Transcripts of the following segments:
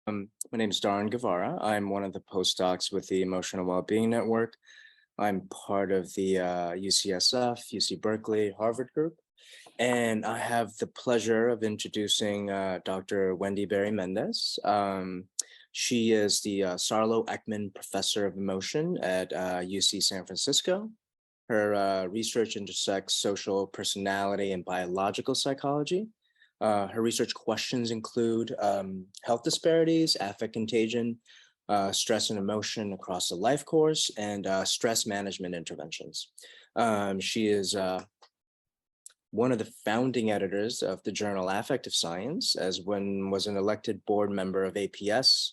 My name is Darren Guevara. I'm one of the postdocs with the Emotional Wellbeing Network. I'm part of the UCSF, UC Berkeley, Harvard group, and I have the pleasure of introducing Dr. Wendy Berry Mendes. She is the Sarlo Ekman Professor of Emotion at UC San Francisco. Her research intersects social, personality, and biological psychology. Her research questions include health disparities, affect contagion, stress and emotion across the life course, and stress management interventions. She is one of the founding editors of the journal Affective Science, was an elected board member of APS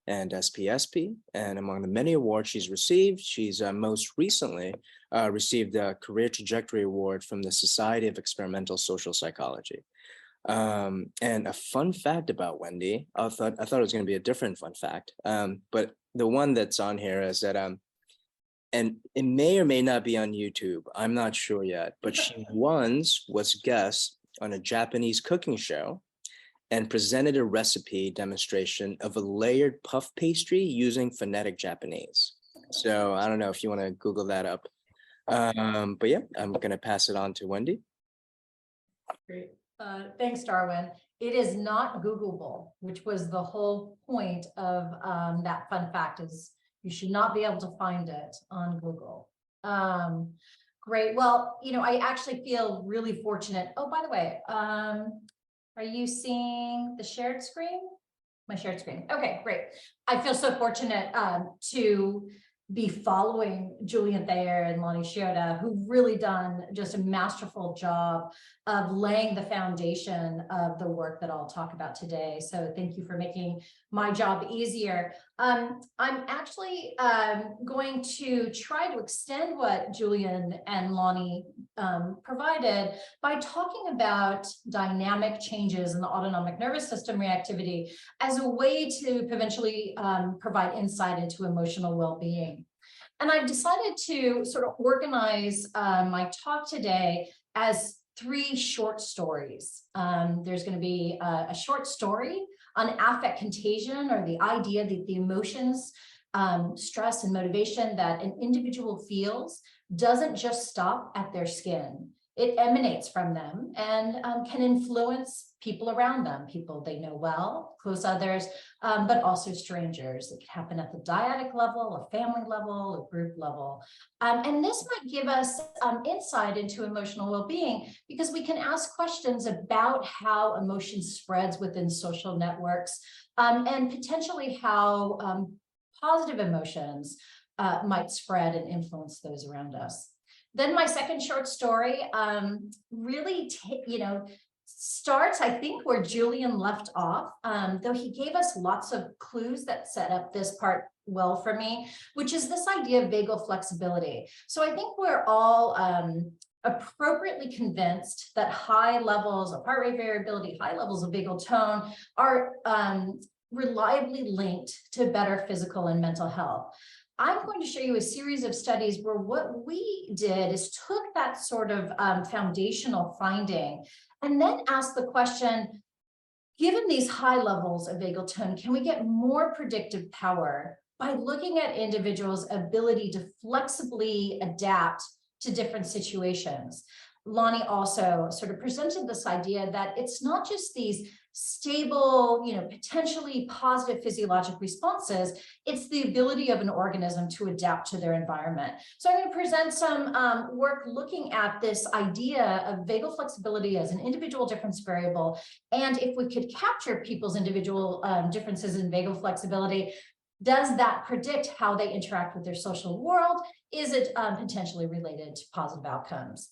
and SPSP. And among the many awards she's received, she's most recently received the Career Trajectory Award from the Society of Experimental Social Psychology. And a fun fact about Wendy, I thought it was going to be a different fun fact, but the one that's on here is that, and it may or may not be on YouTube, I'm not sure yet, but she once was guest on a Japanese cooking show and presented a recipe demonstration of a layered puff pastry using phonetic Japanese. So I don't know if you want to Google that up. But yeah, I'm going to pass it on to Wendy. Great. Thanks, Darwin. It is not Googleable, which was the whole point of that fun fact, is you should not be able to find it on Google. Great. Well, I actually feel really fortunate. Oh, by the way, are you seeing the shared screen? My shared screen. Okay, great. I feel so fortunate to be following Julian Thayer and Lonnie Shioda, who've really done just a masterful job of laying the foundation of the work that I'll talk about today. So thank you for making my job easier. I'm actually going to try to extend what Julian and Lonnie provided by talking about dynamic changes in the autonomic nervous system reactivity as a way to eventually provide insight into emotional well-being. And I've decided to sort of organize my talk today as 3 short stories. There's going to be a short story on affect contagion, or the idea that the emotions, stress, and motivation that an individual feels doesn't just stop at their skin. It emanates from them and can influence people around them, people they know well, close others, but also strangers. It can happen at the dyadic level, a family level, a group level. And this might give us insight into emotional well-being, because we can ask questions about how emotion spreads within social networks, and potentially how positive emotions might spread and influence those around us. Then my second short story really, starts, I think, where Julian left off, though he gave us lots of clues that set up this part well for me, which is this idea of vagal flexibility. So I think we're all appropriately convinced that high levels of heart rate variability, high levels of vagal tone are reliably linked to better physical and mental health. I'm going to show you a series of studies where what we did is took that sort of foundational finding and then asked the question, given these high levels of vagal tone, can we get more predictive power by looking at individuals' ability to flexibly adapt to different situations? Lonnie also sort of presented this idea that it's not just these stable, potentially positive physiologic responses, it's the ability of an organism to adapt to their environment. So I'm going to present some work looking at this idea of vagal flexibility as an individual difference variable. And if we could capture people's individual differences in vagal flexibility, does that predict how they interact with their social world? Is it potentially related to positive outcomes?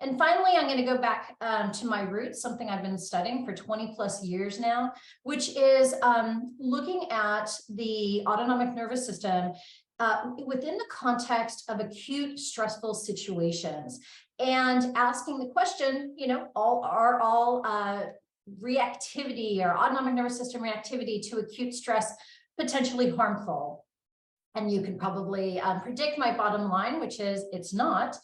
And finally, I'm going to go back to my roots, something I've been studying for 20 plus years now, which is looking at the autonomic nervous system within the context of acute stressful situations, and asking the question, are all reactivity or autonomic nervous system reactivity to acute stress potentially harmful? And you can probably predict my bottom line, which is it's not.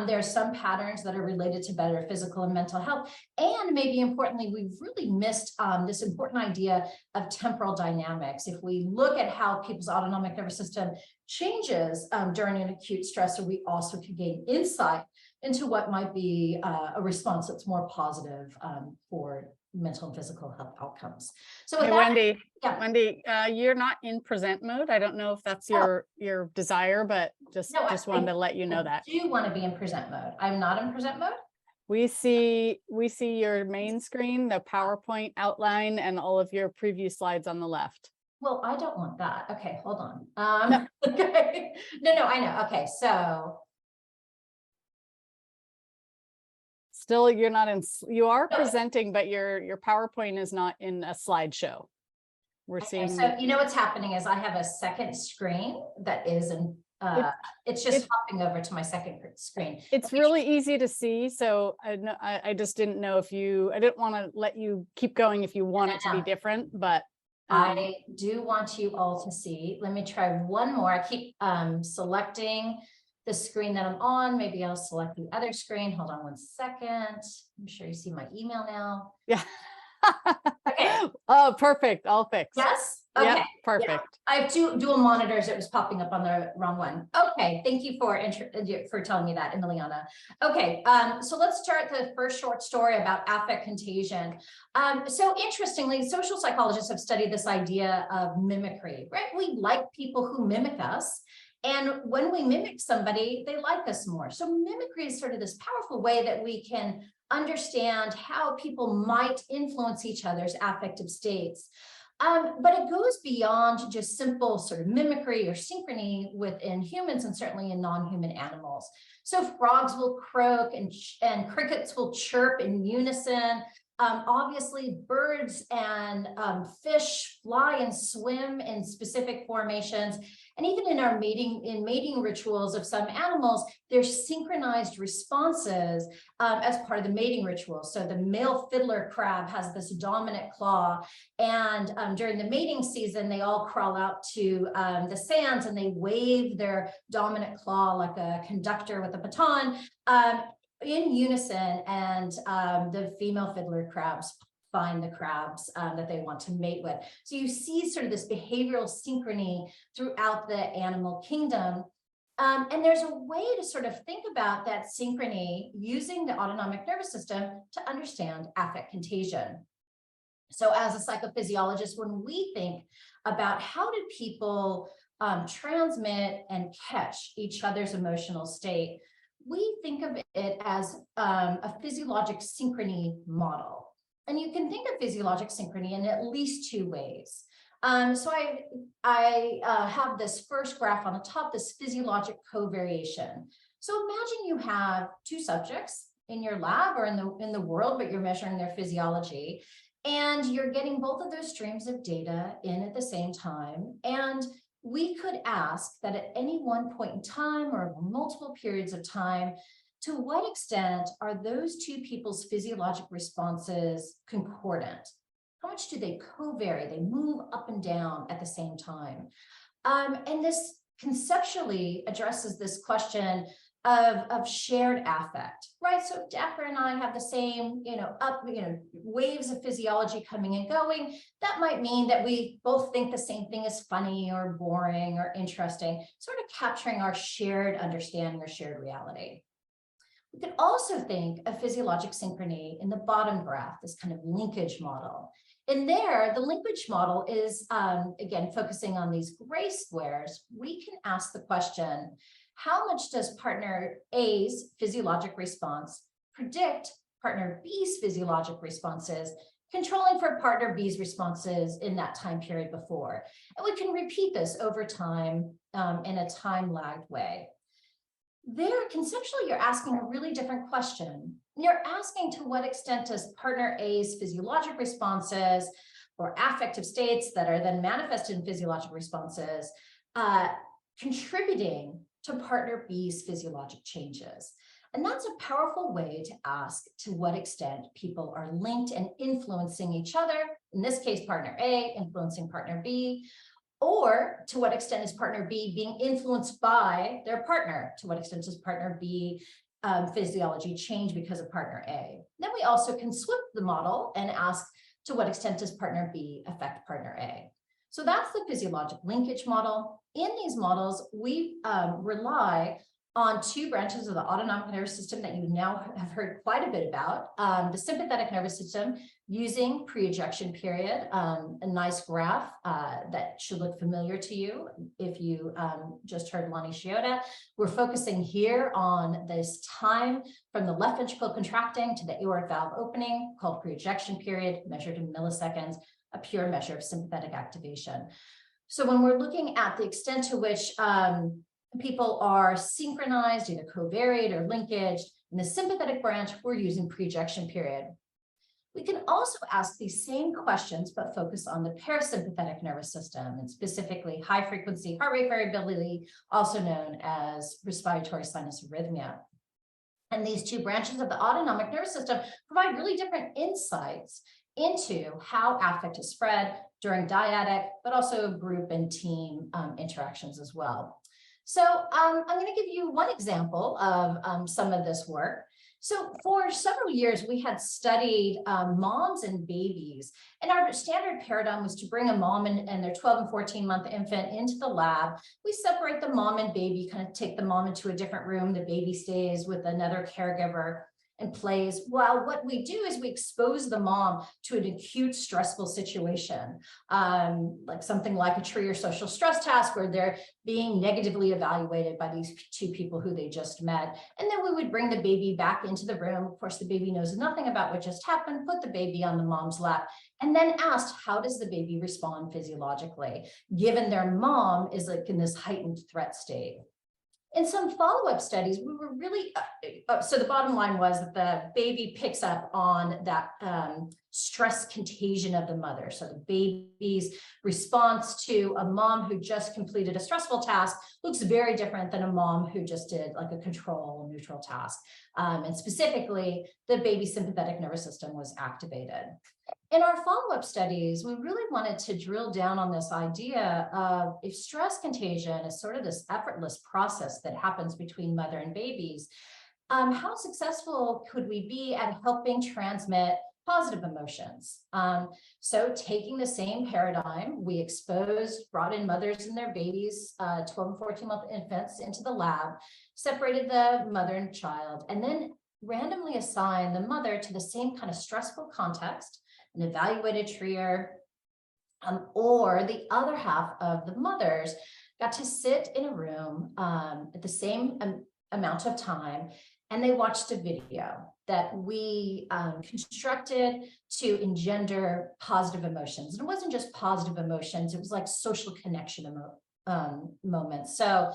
There's some patterns that are related to better physical and mental health. And maybe importantly, we've really missed this important idea of temporal dynamics. If we look at how people's autonomic nervous system changes during an acute stressor, we also can gain insight into what might be a response that's more positive for mental and physical health outcomes. So with Hey, that, Wendy, yeah. Wendy, you're not in present mode. I don't know if that's your desire, but just wanted to let you know that. I do want to be in present mode. I'm not in present mode. We see your main screen, the PowerPoint outline, and all of your preview slides on the left. Well, I don't want that. Okay, hold on. Okay. No, I know. Okay, so Still, you're not in, you are presenting, but your PowerPoint is not in a slideshow. We're seeing. So you know what's happening is I have a second screen that is in, it's just hopping over to my second screen. It's really easy to see. So I just didn't know if I didn't want to let you keep going if you want it to be different, but. I do want you all to see. Let me try one more. I keep selecting the screen that I'm on. Maybe I'll select the other screen. Hold on one second. I'm sure you see my email now. Yeah. Okay. Oh, perfect. All fixed. Yes. Okay. Yep, perfect. Yeah. I have two dual monitors. It was popping up on the wrong one. Okay. Thank you for telling me that, Emiliana. Okay. So let's start the first short story about affect contagion. So interestingly, social psychologists have studied this idea of mimicry, right? We like people who mimic us. And when we mimic somebody, they like us more. So mimicry is sort of this powerful way that we can understand how people might influence each other's affective states. But it goes beyond just simple sort of mimicry or synchrony within humans and certainly in non-human animals. So frogs will croak and crickets will chirp in unison. Obviously, birds and fish fly and swim in specific formations. And even in our mating rituals of some animals, there's synchronized responses as part of the mating ritual. So the male fiddler crab has this dominant claw, and during the mating season, they all crawl out to the sands and they wave their dominant claw like a conductor with a baton in unison, and the female fiddler crabs find the crabs that they want to mate with. So you see sort of this behavioral synchrony throughout the animal kingdom. And there's a way to sort of think about that synchrony using the autonomic nervous system to understand affect contagion. So as a psychophysiologist, when we think about how do people transmit and catch each other's emotional state, we think of it as a physiologic synchrony model. And you can think of physiologic synchrony in at least two ways. So I have this first graph on the top, this physiologic covariation. So imagine you have two subjects in your lab or in the world, but you're measuring their physiology, and you're getting both of those streams of data in at the same time. And we could ask that at any one point in time or multiple periods of time, to what extent are those two people's physiologic responses concordant? How much do they covary? They move up and down at the same time. And this conceptually addresses this question of shared affect, right? So Dapper and I have the same, waves of physiology coming and going. That might mean that we both think the same thing is funny or boring or interesting, sort of capturing our shared understanding or shared reality. We could also think of physiologic synchrony in the bottom graph, this kind of linkage model. In there, the linkage model is, again, focusing on these gray squares. We can ask the question, how much does partner A's physiologic response predict partner B's physiologic responses, controlling for partner B's responses in that time period before? And we can repeat this over time in a time-lagged way. There, conceptually, you're asking a really different question. You're asking to what extent does partner A's physiologic responses or affective states that are then manifested in physiologic responses contributing to partner B's physiologic changes? And that's a powerful way to ask to what extent people are linked and influencing each other. In this case, partner A influencing partner B, Or to what extent is partner B being influenced by their partner? To what extent does partner B physiology change because of partner A? Then we also can flip the model and ask, to what extent does partner B affect partner A? So that's the physiologic linkage model. In these models, we rely on two branches of the autonomic nervous system that you now have heard quite a bit about. The sympathetic nervous system using pre-ejection period, a nice graph that should look familiar to you if you just heard Lonnie Shioda. We're focusing here on this time from the left ventricle contracting to the aortic valve opening, called pre-ejection period, measured in milliseconds, a pure measure of sympathetic activation. So when we're looking at the extent to which people are synchronized, either covariate or linkage, in the sympathetic branch, we're using pre-ejection period. We can also ask these same questions, but focus on the parasympathetic nervous system, and specifically high frequency heart rate variability, also known as respiratory sinus arrhythmia. And these two branches of the autonomic nervous system provide really different insights into how affect is spread during dyadic, but also group and team interactions as well. So I'm going to give you one example of some of this work. So for several years, we had studied moms and babies, and our standard paradigm was to bring a mom and their 12 and 14-month infant into the lab. We separate the mom and baby, kind of take the mom into a different room. The baby stays with another caregiver and plays. Well, what we do is we expose the mom to an acute stressful situation, like something like a tree or social stress task where they're being negatively evaluated by these two people who they just met. And then we would bring the baby back into the room. Of course, the baby knows nothing about what just happened, put the baby on the mom's lap, and then asked, how does the baby respond physiologically, given their mom is like in this heightened threat state? In some follow-up studies, we were really, so the bottom line was that the baby picks up on that stress contagion of the mother. So the baby's response to a mom who just completed a stressful task looks very different than a mom who just did like a control neutral task. And specifically, the baby's sympathetic nervous system was activated. In our follow-up studies, we really wanted to drill down on this idea of if stress contagion is sort of this effortless process that happens between mother and babies, how successful could we be at helping transmit positive emotions? So taking the same paradigm, we brought in mothers and their babies, 12 and 14-month infants into the lab, separated the mother and child, and then randomly assigned the mother to the same kind of stressful context, an evaluated trier, or the other half of the mothers got to sit in a room at the same amount of time, and they watched a video that we constructed to engender positive emotions. And it wasn't just positive emotions, it was like social connection moments. So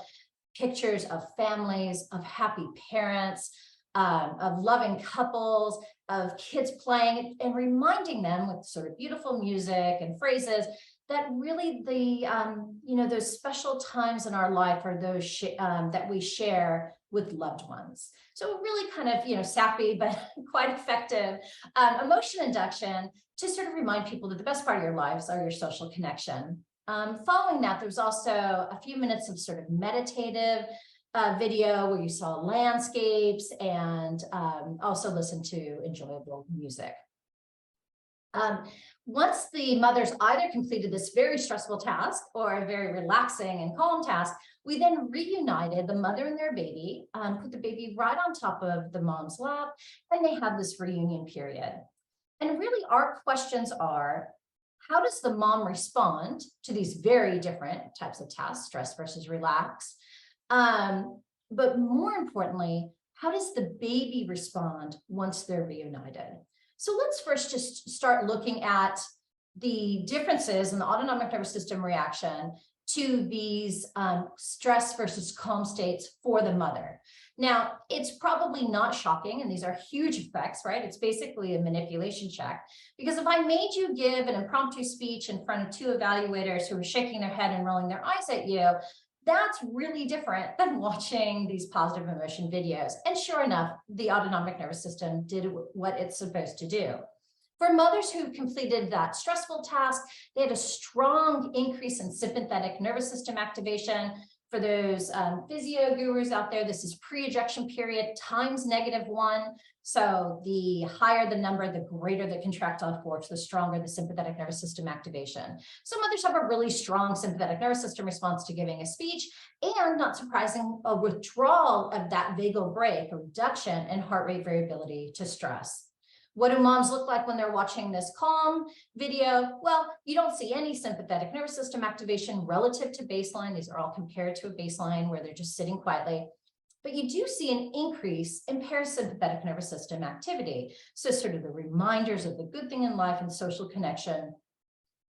pictures of families, of happy parents, of loving couples, of kids playing, and reminding them with sort of beautiful music and phrases that really those special times in our life are those that we share with loved ones. So really kind of, sappy, but quite effective emotion induction to sort of remind people that the best part of your lives are your social connection. Following that, there was also a few minutes of sort of meditative video where you saw landscapes and also listened to enjoyable music. Once the mothers either completed this very stressful task or a very relaxing and calm task, we then reunited the mother and their baby, put the baby right on top of the mom's lap, and they had this reunion period. And really our questions are, how does the mom respond to these very different types of tasks, stress versus relax? But more importantly, how does the baby respond once they're reunited? So let's first just start looking at the differences in the autonomic nervous system reaction to these stress versus calm states for the mother. Now, it's probably not shocking, and these are huge effects, right? It's basically a manipulation check, because if I made you give an impromptu speech in front of two evaluators who were shaking their head and rolling their eyes at you, that's really different than watching these positive emotion videos. And sure enough, the autonomic nervous system did what it's supposed to do. For mothers who completed that stressful task, they had a strong increase in sympathetic nervous system activation. For those physio gurus out there, this is pre-ejection period times -1. So the higher the number, the greater the contractile force, the stronger the sympathetic nervous system activation. So mothers have a really strong sympathetic nervous system response to giving a speech, and not surprising, a withdrawal of that vagal brake, a reduction in heart rate variability to stress. What do moms look like when they're watching this calm video? Well, you don't see any sympathetic nervous system activation relative to baseline. These are all compared to a baseline where they're just sitting quietly. But you do see an increase in parasympathetic nervous system activity. So sort of the reminders of the good thing in life and social connection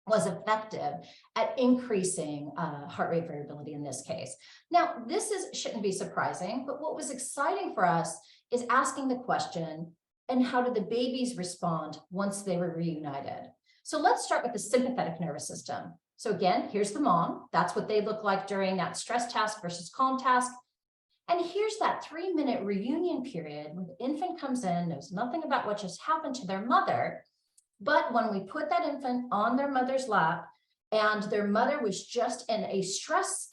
was effective at increasing heart rate variability in this case. Now, shouldn't be surprising, but what was exciting for us is asking the question, and how did the babies respond once they were reunited? So let's start with the sympathetic nervous system. So again, here's the mom. That's what they look like during that stress task versus calm task. And here's that 3-minute reunion period when the infant comes in, knows nothing about what just happened to their mother. But when we put that infant on their mother's lap and their mother was just in a stress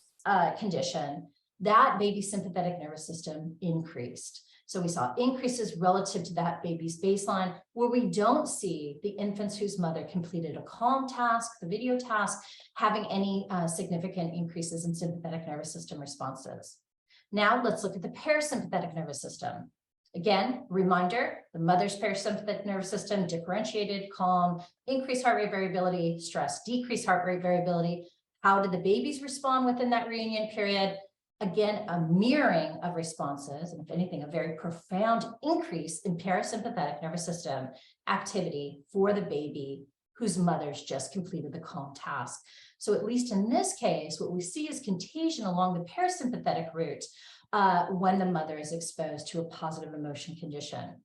condition, that baby's sympathetic nervous system increased. So we saw increases relative to that baby's baseline, where we don't see the infants whose mother completed a calm task, the video task, having any significant increases in sympathetic nervous system responses. Now let's look at the parasympathetic nervous system. Again, reminder, the mother's parasympathetic nervous system differentiated, calm, increased heart rate variability, stress, decreased heart rate variability. How did the babies respond within that reunion period? Again, a mirroring of responses, and if anything, a very profound increase in parasympathetic nervous system activity for the baby whose mother's just completed the calm task. So at least in this case, what we see is contagion along the parasympathetic route when the mother is exposed to a positive emotion condition.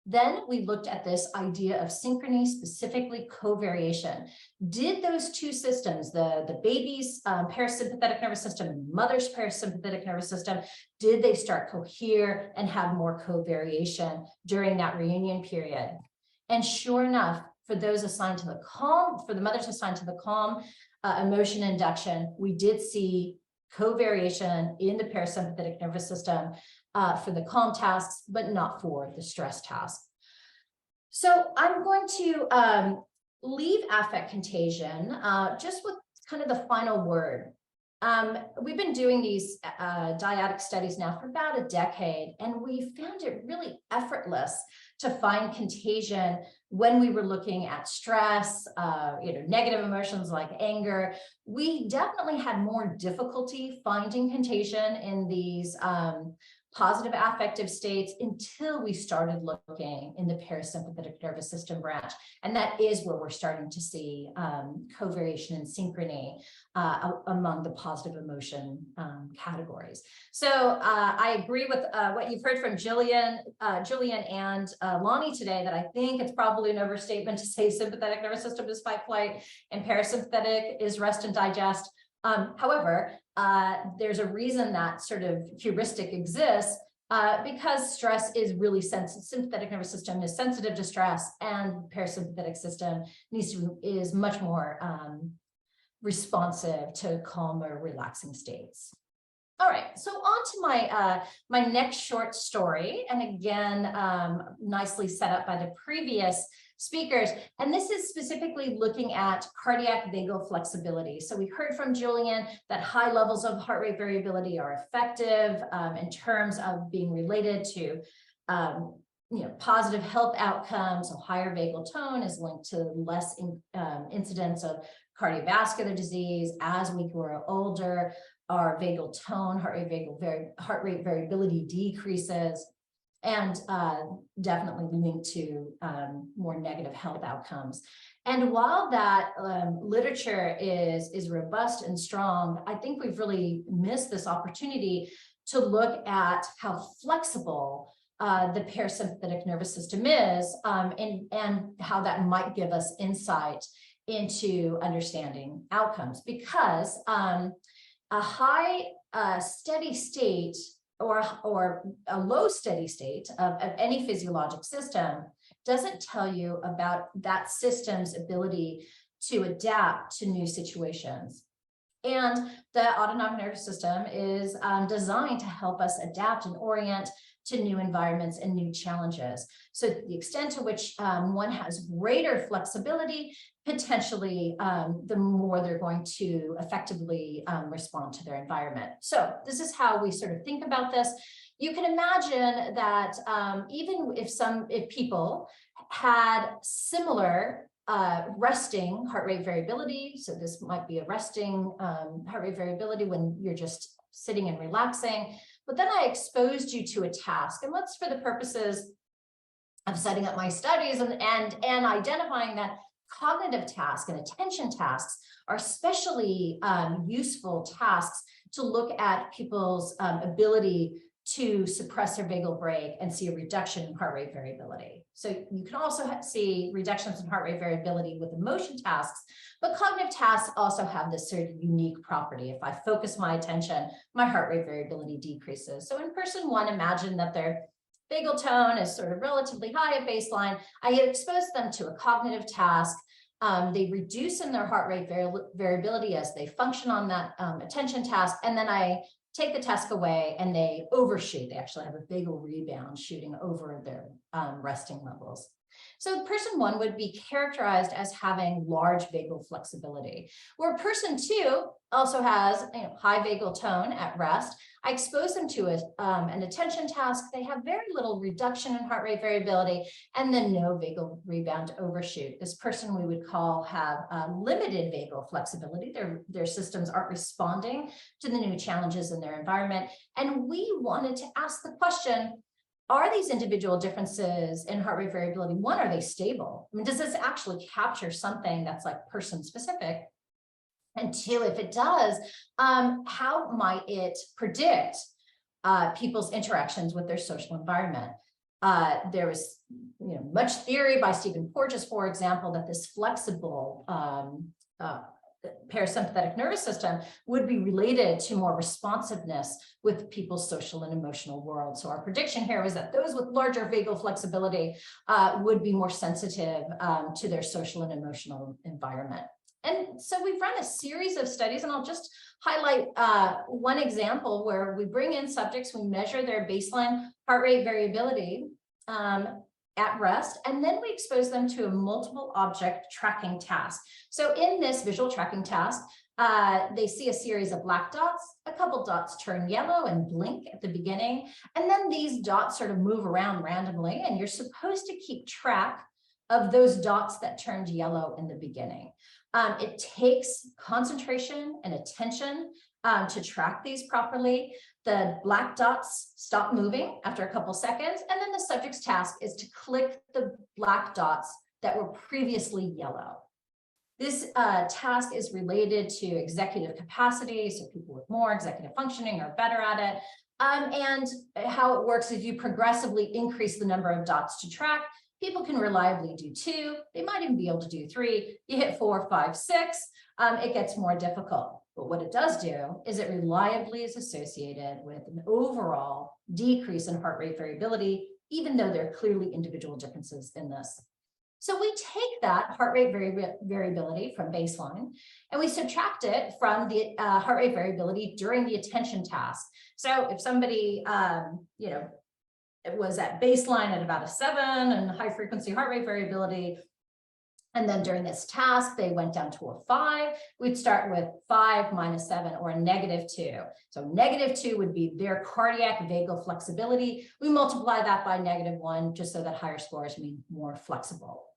Then we looked at this idea of synchrony, specifically covariation. Did those two systems, the baby's parasympathetic nervous system and mother's parasympathetic nervous system, did they start cohere and have more covariation during that reunion period? And sure enough, for those assigned to the calm, for the mothers assigned to the calm emotion induction, we did see covariation in the parasympathetic nervous system for the calm tasks, but not for the stress task. So I'm going to leave affect contagion just with kind of the final word. We've been doing these dyadic studies now for about a decade, and we found it really effortless to find contagion when we were looking at stress, negative emotions like anger. We definitely had more difficulty finding contagion in these positive affective states until we started looking in the parasympathetic nervous system branch. And that is where we're starting to see covariation and synchrony among the positive emotion categories. So I agree with what you've heard from Jillian and Lonnie today, that I think it's probably an overstatement to say sympathetic nervous system is fight, flight, and parasympathetic is rest and digest. However, there's a reason that sort of heuristic exists because stress is really sensitive. Sympathetic nervous system is sensitive to stress, and parasympathetic system is much more responsive to calmer, relaxing states. All right, so on to my next short story, and again, nicely set up by the previous speakers. And this is specifically looking at cardiac vagal flexibility. So we heard from Julian that high levels of heart rate variability are effective in terms of being related to positive health outcomes. So higher vagal tone is linked to less incidence of cardiovascular disease. As we grow older, our vagal tone, heart rate variability decreases, and definitely linked to more negative health outcomes. And while that literature is robust and strong, I think we've really missed this opportunity to look at how flexible the parasympathetic nervous system is, and how that might give us insight into understanding outcomes. Because a high steady state or a low steady state of any physiologic system doesn't tell you about that system's ability to adapt to new situations. And the autonomic nervous system is designed to help us adapt and orient to new environments and new challenges. So the extent to which one has greater flexibility, potentially the more they're going to effectively respond to their environment. So this is how we sort of think about this. You can imagine that even if people had similar resting heart rate variability, so this might be a resting heart rate variability when you're just sitting and relaxing, but then I exposed you to a task, and let's, for the purposes of setting up my studies and identifying that cognitive tasks and attention tasks are especially useful tasks to look at people's ability to suppress their vagal brake and see a reduction in heart rate variability. So you can also see reductions in heart rate variability with emotion tasks, but cognitive tasks also have this sort of unique property. If I focus my attention, my heart rate variability decreases. So in person one, imagine that their vagal tone is sort of relatively high at baseline. I expose them to a cognitive task. They reduce in their heart rate variability as they function on that attention task, and then I take the task away and they overshoot. They actually have a vagal rebound shooting over their resting levels. So person one would be characterized as having large vagal flexibility, where person two also has high vagal tone at rest. I expose them to an attention task. They have very little reduction in heart rate variability and then no vagal rebound to overshoot. This person we would have limited vagal flexibility. Their systems aren't responding to the new challenges in their environment. And we wanted to ask the question, are these individual differences in heart rate variability, one, are they stable? I mean, does this actually capture something that's like person specific? And two, if it does, how might it predict people's interactions with their social environment? There was much theory by Stephen Porges, for example, that this flexible parasympathetic nervous system would be related to more responsiveness with people's social and emotional world. So our prediction here was that those with larger vagal flexibility would be more sensitive to their social and emotional environment. And so we've run a series of studies, and I'll just highlight one example where we bring in subjects, we measure their baseline heart rate variability at rest, and then we expose them to a multiple object tracking task. So in this visual tracking task, they see a series of black dots, a couple dots turn yellow and blink at the beginning, and then these dots sort of move around randomly, and you're supposed to keep track of those dots that turned yellow in the beginning. It takes concentration and attention to track these properly. The black dots stop moving after a couple seconds, and then the subject's task is to click the black dots that were previously yellow. This task is related to executive capacity, so people with more executive functioning are better at it. And how it works is you progressively increase the number of dots to track. People can reliably do 2, they might even be able to do 3. You hit 4, 5, 6, it gets more difficult. But what it does do is it reliably is associated with an overall decrease in heart rate variability, even though there are clearly individual differences in this. So we take that heart rate variability from baseline and we subtract it from the heart rate variability during the attention task. So if somebody, it was at baseline at about a 7 and high frequency heart rate variability, and then during this task, they went down to a 5. We'd start with 5 minus 7 or a -2. So -2 would be their cardiac vagal flexibility. We multiply that by -1 just so that higher scores mean more flexible.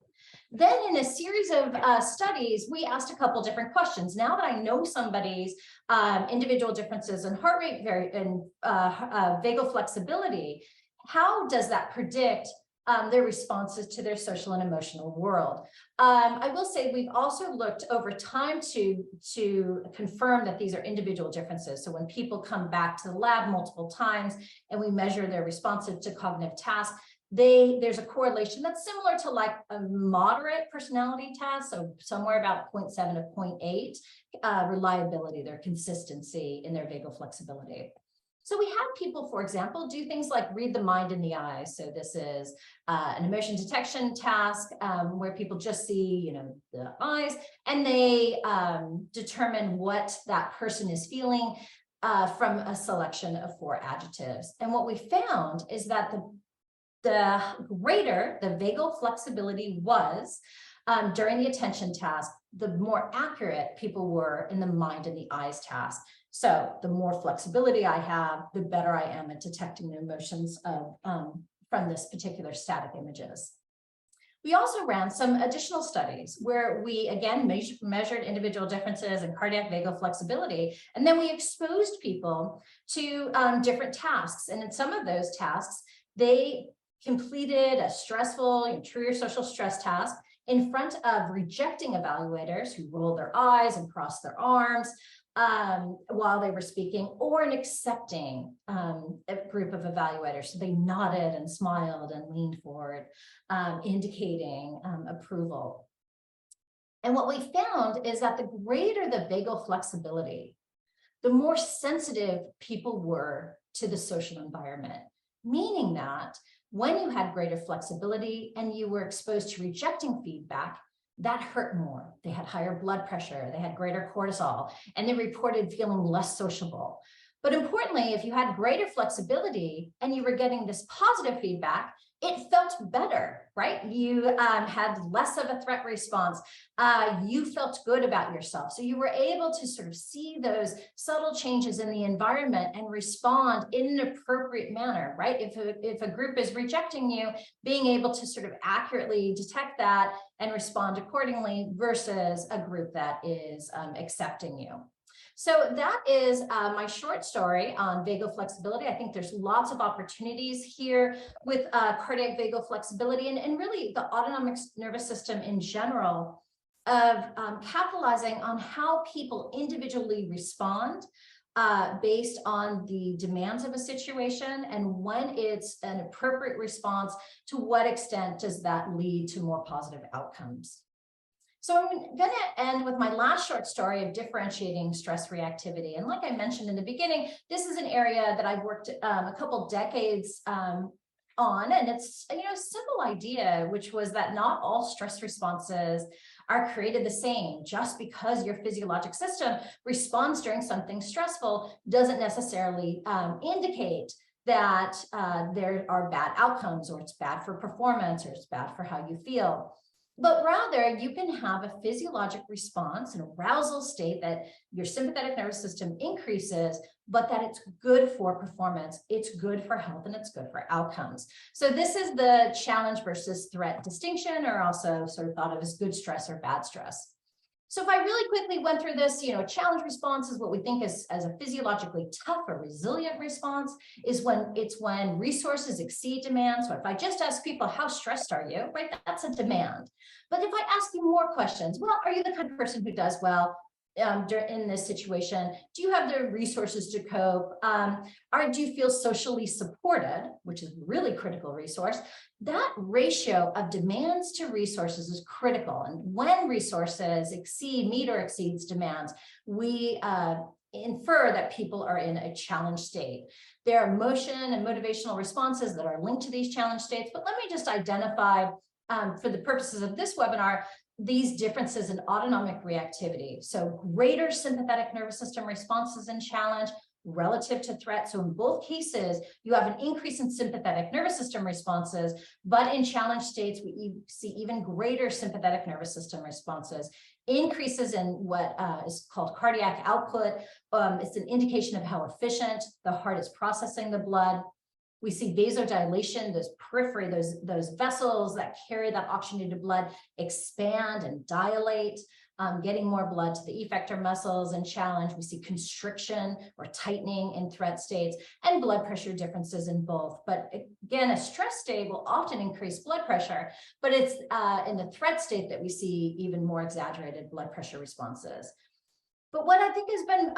Then in a series of studies, we asked a couple different questions. Now that I know somebody's individual differences in heart rate vagal flexibility, how does that predict their responses to their social and emotional world? I will say we've also looked over time to confirm that these are individual differences. So when people come back to the lab multiple times and we measure their responses to cognitive tasks, there's a correlation that's similar to like a moderate personality test, so somewhere about 0.7 to 0.8 reliability, their consistency in their vagal flexibility. So we have people, for example, do things like read the mind in the eyes. So this is an emotion detection task where people just see, the eyes, and they determine what that person is feeling from a selection of 4 adjectives. And what we found is that the greater the vagal flexibility was during the attention task, the more accurate people were in the mind and the eyes task. So the more flexibility I have, the better I am at detecting the emotions from this particular static images. We also ran some additional studies where we, again, measured individual differences in cardiac vagal flexibility, and then we exposed people to different tasks. And in some of those tasks, they completed a stressful, true or social stress task in front of rejecting evaluators who rolled their eyes and crossed their arms while they were speaking, or an accepting a group of evaluators. So they nodded and smiled and leaned forward, indicating approval. And what we found is that the greater the vagal flexibility, the more sensitive people were to the social environment, meaning that when you had greater flexibility and you were exposed to rejecting feedback, that hurt more. They had higher blood pressure, they had greater cortisol, and they reported feeling less sociable. But importantly, if you had greater flexibility and you were getting this positive feedback, it felt better, right? You had less of a threat response. You felt good about yourself. So you were able to sort of see those subtle changes in the environment and respond in an appropriate manner, right? If a group is rejecting you, being able to sort of accurately detect that and respond accordingly versus a group that is accepting you. So that is my short story on vagal flexibility. I think there's lots of opportunities here with cardiac vagal flexibility and really the autonomic nervous system in general of capitalizing on how people individually respond based on the demands of a situation, and when it's an appropriate response, to what extent does that lead to more positive outcomes. So I'm going to end with my last short story of differentiating stress reactivity. And like I mentioned in the beginning, this is an area that I've worked a couple decades on, and it's a simple idea, which was that not all stress responses are created the same. Just because your physiologic system responds during something stressful doesn't necessarily indicate that there are bad outcomes, or it's bad for performance, or it's bad for how you feel. But rather, you can have a physiologic response, an arousal state that your sympathetic nervous system increases, but that it's good for performance, it's good for health, and it's good for outcomes. So this is the challenge versus threat distinction, or also sort of thought of as good stress or bad stress. So if I really quickly went through this, challenge response is what we think as a physiologically tough or resilient response, is when resources exceed demand. So if I just ask people, how stressed are you, right? That's a demand. But if I ask you more questions, well, are you the kind of person who does well in this situation? Do you have the resources to cope? Do you feel socially supported, which is a really critical resource? That ratio of demands to resources is critical. And when resources meet or exceeds demands, we infer that people are in a challenge state. There are emotion and motivational responses that are linked to these challenge states, but let me just identify, for the purposes of this webinar, these differences in autonomic reactivity. So greater sympathetic nervous system responses in challenge relative to threat. So in both cases, you have an increase in sympathetic nervous system responses, but in challenge states, we see even greater sympathetic nervous system responses, increases in what is called cardiac output. It's an indication of how efficient the heart is processing the blood. We see vasodilation, those periphery, those vessels that carry that oxygenated blood expand and dilate, getting more blood to the effector muscles in challenge. We see constriction or tightening in threat states, and blood pressure differences in both. But again, a stress state will often increase blood pressure, but it's in the threat state that we see even more exaggerated blood pressure responses. But what I think has been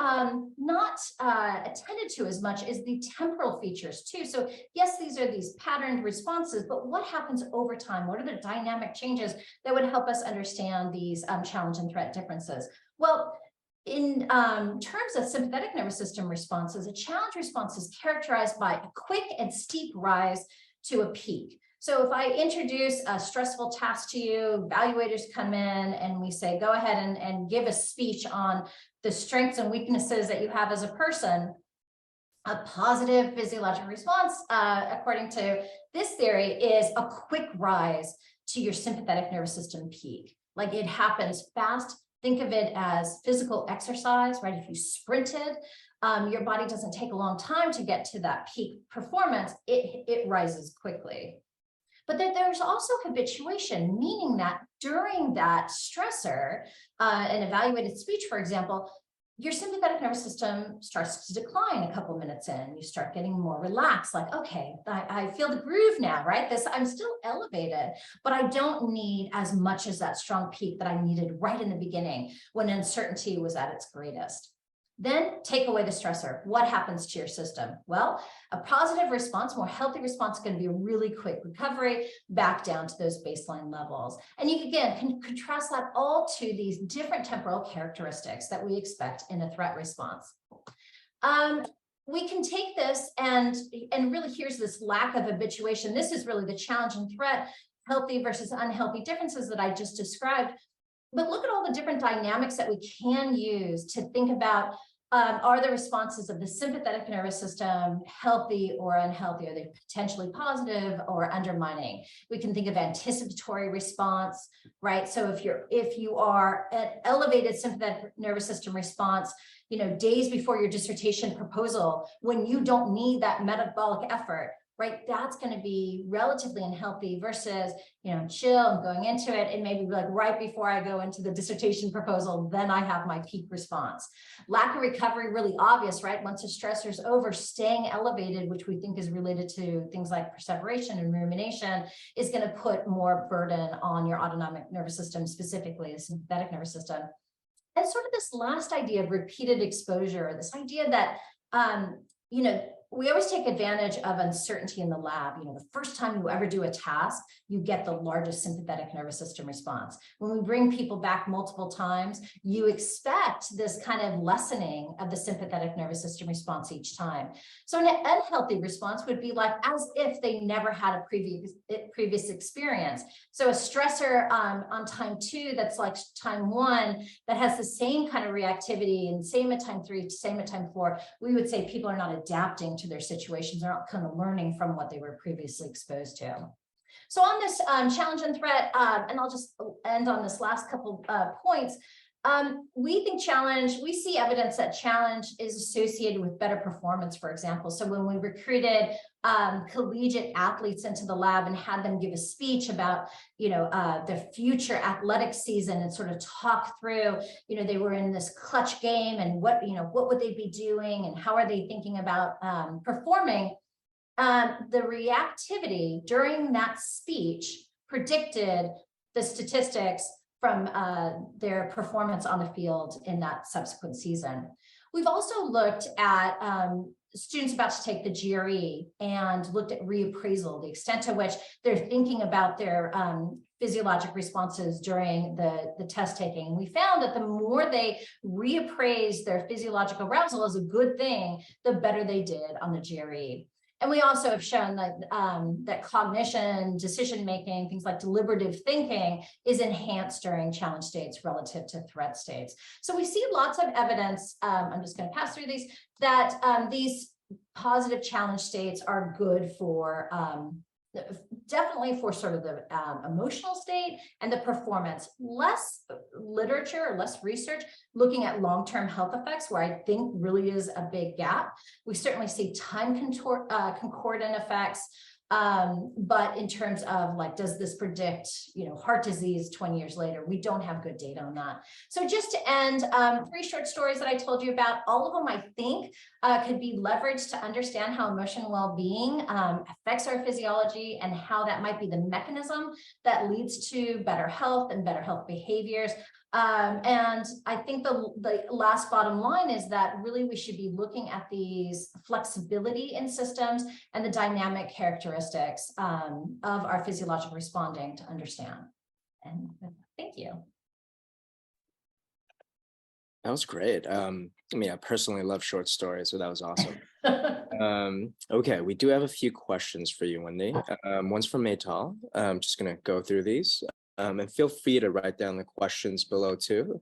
not attended to as much is the temporal features too. So yes, these are these patterned responses, but what happens over time? What are the dynamic changes that would help us understand these challenge and threat differences? Well, In terms of sympathetic nervous system responses, a challenge response is characterized by a quick and steep rise to a peak. So if I introduce a stressful task to you, evaluators come in and we say, go ahead and give a speech on the strengths and weaknesses that you have as a person, a positive physiological response, according to this theory, is a quick rise to your sympathetic nervous system peak. Like it happens fast. Think of it as physical exercise, right? If you sprinted, your body doesn't take a long time to get to that peak performance. It rises quickly. But then there's also habituation, meaning that during that stressor, an evaluated speech, for example, your sympathetic nervous system starts to decline a couple minutes in. You start getting more relaxed, like, okay, I feel the groove now, right? I'm still elevated, but I don't need as much as that strong peak that I needed right in the beginning when uncertainty was at its greatest. Then take away the stressor. What happens to your system? Well, a positive response, more healthy response, is going to be a really quick recovery back down to those baseline levels. And you again can contrast that all to these different temporal characteristics that we expect in a threat response. We can take this and really here's this lack of habituation. This is really the challenge and threat, healthy versus unhealthy differences that I just described. But look at all the different dynamics that we can use to think about, are the responses of the sympathetic nervous system healthy or unhealthy? Are they potentially positive or undermining? We can think of anticipatory response, right? So if you are at elevated sympathetic nervous system response, days before your dissertation proposal, when you don't need that metabolic effort, right? That's going to be relatively unhealthy versus, chill and going into it. And maybe like right before I go into the dissertation proposal, then I have my peak response. Lack of recovery, really obvious, right? Once the stressor is over, staying elevated, which we think is related to things like perseveration and rumination, is going to put more burden on your autonomic nervous system, specifically the sympathetic nervous system. And sort of this last idea of repeated exposure, this idea that, we always take advantage of uncertainty in the lab. The first time you ever do a task, you get the largest sympathetic nervous system response. When we bring people back multiple times, you expect this kind of lessening of the sympathetic nervous system response each time. So an unhealthy response would be like as if they never had a previous experience. So a stressor on time 2, that's like time 1, that has the same kind of reactivity, and same at time 3, same at time 4, we would say people are not adapting to their situations. They're not kind of learning from what they were previously exposed to. So on this challenge and threat, and I'll just end on this last couple points. We see evidence that challenge is associated with better performance, for example. So when we recruited collegiate athletes into the lab and had them give a speech about, their future athletic season and sort of talk through, they were in this clutch game and what would they be doing and how are they thinking about performing, the reactivity during that speech predicted the statistics from their performance on the field in that subsequent season. We've also looked at students about to take the GRE and looked at reappraisal, the extent to which they're thinking about their physiologic responses during the test taking. We found that the more they reappraised their physiological arousal as a good thing, the better they did on the GRE. And we also have shown that cognition, decision-making, things like deliberative thinking is enhanced during challenge states relative to threat states. So we see lots of evidence, I'm just going to pass through these, that these positive challenge states are good for, definitely for sort of the emotional state and the performance. Less literature or less research looking at long-term health effects, where I think really is a big gap. We certainly see time concordant effects, but in terms of like, does this predict, heart disease 20 years later? We don't have good data on that. So just to end, 3 short stories that I told you about, all of them I think could be leveraged to understand how emotional well-being affects our physiology and how that might be the mechanism that leads to better health and better health behaviors. And I think the last bottom line is that really we should be looking at these flexibility in systems and the dynamic characteristics of our physiological responding to understand. And thank you. That was great. I mean, I personally love short stories, so that was awesome. Okay, we do have a few questions for you, Wendy. One's from Maytal. I'm just gonna go through these, and feel free to write down the questions below too.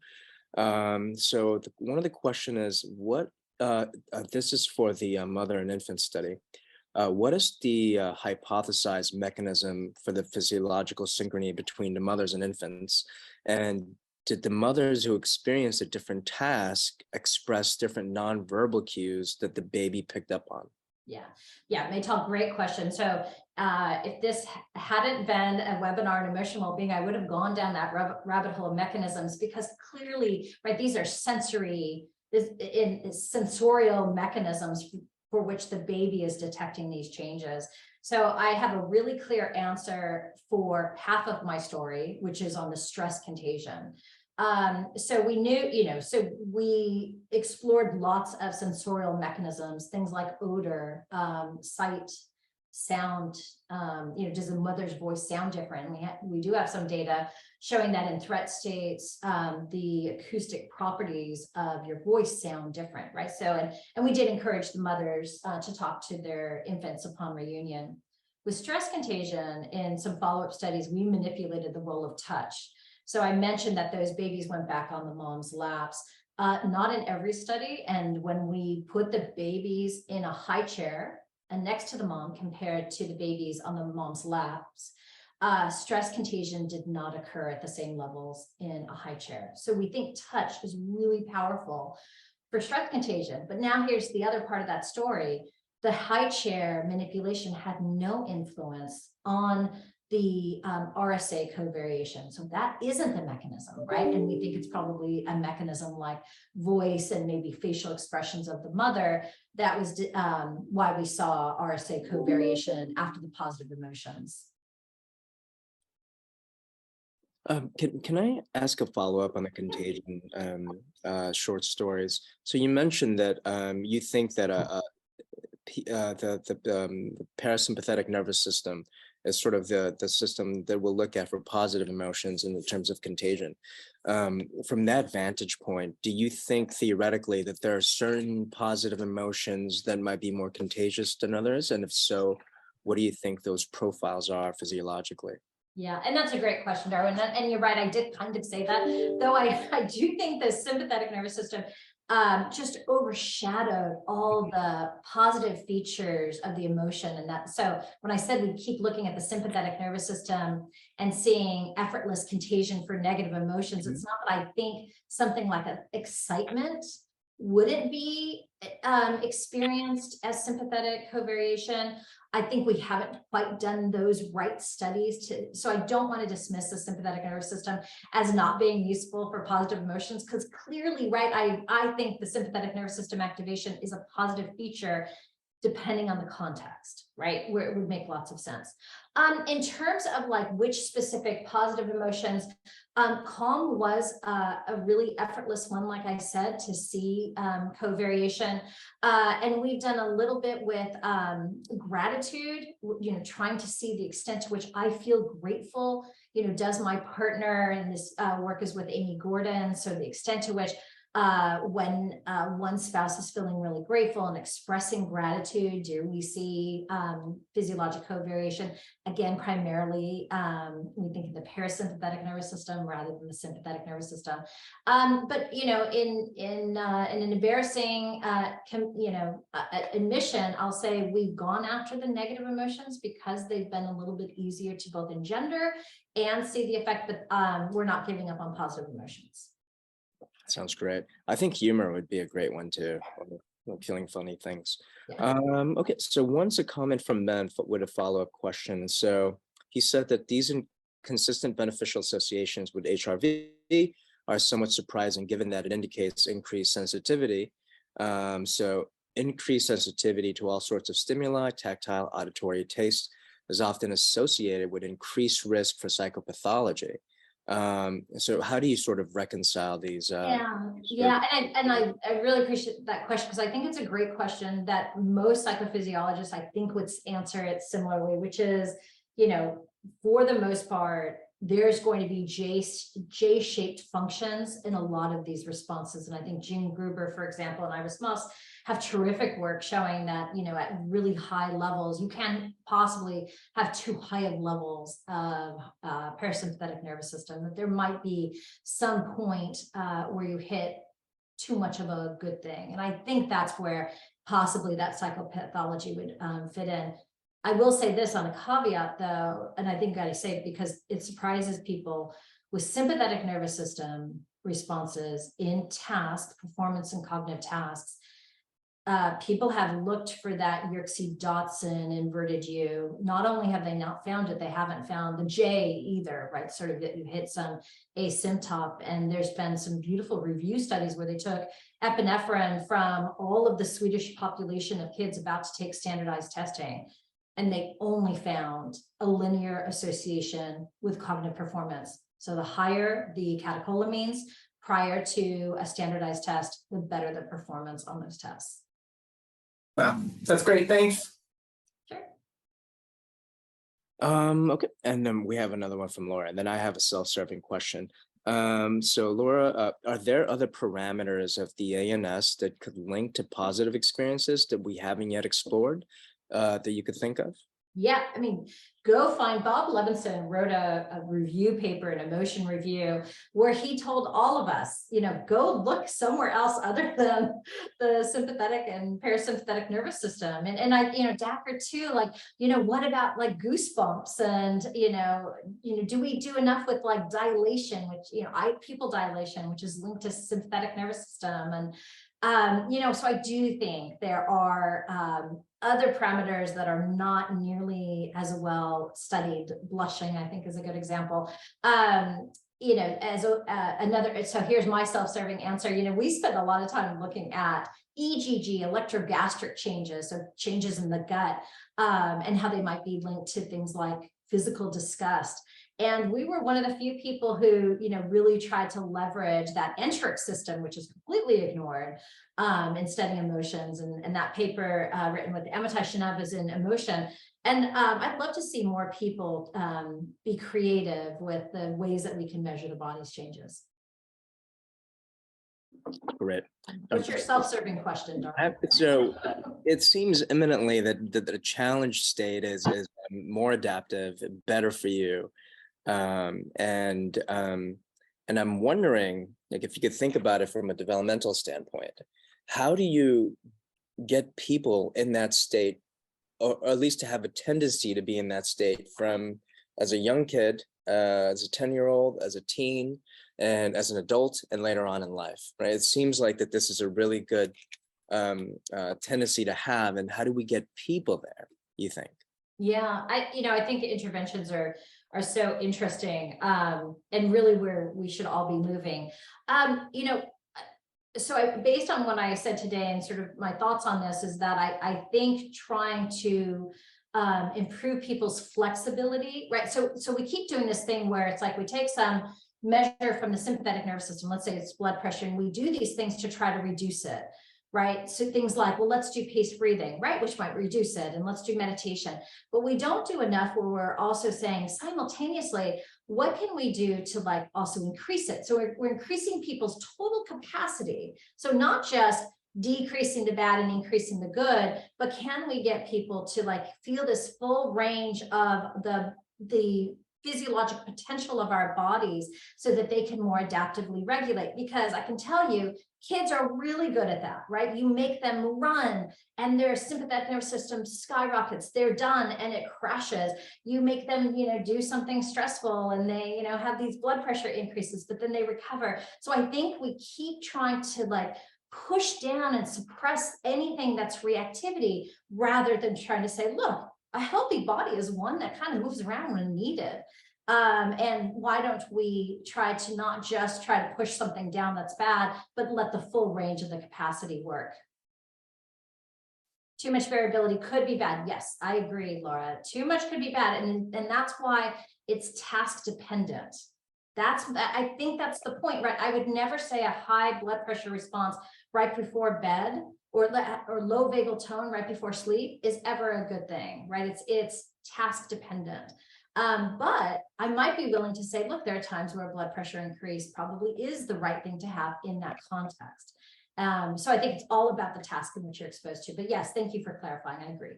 One of the question is, this is for the mother and infant study. What is the hypothesized mechanism for the physiological synchrony between the mothers and infants? And did the mothers who experienced a different task express different nonverbal cues that the baby picked up on? Yeah, Maytal, great question. So if this hadn't been a webinar on emotional well-being, I would have gone down that rabbit hole of mechanisms, because clearly, right, these are sensorial mechanisms for which the baby is detecting these changes. So I have a really clear answer for half of my story, which is on the stress contagion. So we knew, so we explored lots of sensorial mechanisms, things like odor, sight, sound. Does the mother's voice sound different? We do have some data showing that in threat states, the acoustic properties of your voice sound different, right? So, and we did encourage the mothers to talk to their infants upon reunion. With stress contagion, in some follow-up studies, we manipulated the role of touch. So I mentioned that those babies went back on the mom's laps, not in every study. And when we put the babies in a high chair and next to the mom compared to the babies on the mom's laps, stress contagion did not occur at the same levels in a high chair. So we think touch is really powerful for stress contagion. But now here's the other part of that story. The high chair manipulation had no influence on the RSA covariation. So that isn't the mechanism, right? And we think it's probably a mechanism like voice and maybe facial expressions of the mother. That was why we saw RSA covariation after the positive emotions. Can I ask a follow-up on the contagion short stories? So you mentioned that you think that the parasympathetic nervous system is sort of the system that we'll look at for positive emotions in terms of contagion. From that vantage point, do you think theoretically that there are certain positive emotions that might be more contagious than others? And if so, what do you think those profiles are physiologically? Yeah, and that's a great question, Darwin. And you're right, I did kind of say that, though I do think the sympathetic nervous system just overshadowed all the positive features of the emotion. And that, so when I said we keep looking at the sympathetic nervous system and seeing effortless contagion for negative emotions, it's not that I think something like an excitement wouldn't be experienced as sympathetic covariation. I think we haven't quite done those right studies so I don't want to dismiss the sympathetic nervous system as not being useful for positive emotions, because clearly, right, I think the sympathetic nervous system activation is a positive feature depending on the context, right, where it would make lots of sense. In terms of like which specific positive emotions, calm was a really effortless one, like I said, to see covariation. And we've done a little bit with gratitude, trying to see the extent to which I feel grateful. Does my partner, and this work is with Amy Gordon, so the extent to which when one spouse is feeling really grateful and expressing gratitude, do we see physiological covariation? Again, primarily, we think of the parasympathetic nervous system rather than the sympathetic nervous system. But in an embarrassing, admission, I'll say we've gone after the negative emotions because they've been a little bit easier to both engender and see the effect, but we're not giving up on positive emotions. Sounds great. I think humor would be a great one too, like feeling funny things. Yeah. Okay, so one's a comment from Ben with a follow-up question. So he said that these consistent beneficial associations with HRV are somewhat surprising given that it indicates increased sensitivity. So increased sensitivity to all sorts of stimuli, tactile, auditory, taste, is often associated with increased risk for psychopathology. So how do you sort of reconcile these? Yeah, and I really appreciate that question, because I think it's a great question that most psychophysiologists, I think, would answer it similarly, which is, for the most part, there's going to be J-shaped functions in a lot of these responses. And I think June Gruber, for example, and Iris Moss have terrific work showing that, at really high levels, you can possibly have too high of levels of parasympathetic nervous system, that there might be some point where you hit too much of a good thing. And I think that's where possibly that psychopathology would fit in. I will say this on a caveat though, and I think I say it because it surprises people with sympathetic nervous system responses in task, performance and cognitive tasks. People have looked for that Yerkes-Dodson inverted U. Not only have they not found it, they haven't found the J either, right? Sort of that you hit some asymptote. And there's been some beautiful review studies where they took epinephrine from all of the Swedish population of kids about to take standardized testing. And they only found a linear association with cognitive performance. So the higher the catecholamines prior to a standardized test, the better the performance on those tests. Wow, that's great. Thanks. Sure. Okay, and then we have another one from Laura, and then I have a self-serving question. So Laura, are there other parameters of the ANS that could link to positive experiences that we haven't yet explored that you could think of? Yeah, I mean, go find Bob Levinson wrote a review paper, an emotion review, where he told all of us, go look somewhere else other than the sympathetic and parasympathetic nervous system. And I, Dacker too, like, what about like goosebumps and, do we do enough with like dilation, which, pupil dilation, which is linked to sympathetic nervous system. And, so I do think there are other parameters that are not nearly as well studied. Blushing, I think, is a good example. As another, so here's my self-serving answer. We spend a lot of time looking at EGG, electrogastric changes, so changes in the gut, and how they might be linked to things like physical disgust. And we were one of the few people who, really tried to leverage that enteric system, which is completely ignored in studying emotions. And that paper written with Amitai Shanav is in emotion. And I'd love to see more people be creative with the ways that we can measure the body's changes. Great. What's your self-serving question, Darwin? So it seems imminently that the challenge state is more adaptive, better for you. And I'm wondering, like, if you could think about it from a developmental standpoint, how do you get people in that state, or at least to have a tendency to be in that state from as a young kid, as a 10-year-old, as a teen, and as an adult, and later on in life, right? It seems like that this is a really good tendency to have. And how do we get people there, you think? Yeah, I think interventions are so interesting, and really where we should all be moving. So based on what I said today and sort of my thoughts on this is that I think trying to improve people's flexibility, right? So we keep doing this thing where it's like we take some measure from the sympathetic nervous system, let's say it's blood pressure, and we do these things to try to reduce it. Right? So things like, well, let's do paced breathing, right? Which might reduce it, and let's do meditation. But we don't do enough where we're also saying simultaneously, what can we do to like also increase it? So we're increasing people's total capacity. So not just decreasing the bad and increasing the good, but can we get people to like feel this full range of the physiological potential of our bodies so that they can more adaptively regulate? Because I can tell you, kids are really good at that, right? You make them run and their sympathetic nervous system skyrockets, they're done and it crashes. You make them, do something stressful and they, have these blood pressure increases, but then they recover. So I think we keep trying to like push down and suppress anything that's reactivity rather than trying to say, look, a healthy body is one that kind of moves around when needed. And why don't we try to not just try to push something down that's bad, but let the full range of the capacity work? Too much variability could be bad. Yes, I agree, Laura. Too much could be bad. And that's why it's task dependent. I think that's the point, right? I would never say a high blood pressure response right before bed or low vagal tone right before sleep is ever a good thing, right? It's task dependent. But I might be willing to say, look, there are times where blood pressure increase probably is the right thing to have in that context. So I think it's all about the task in which you're exposed to. But yes, thank you for clarifying. I agree.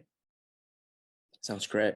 Sounds great.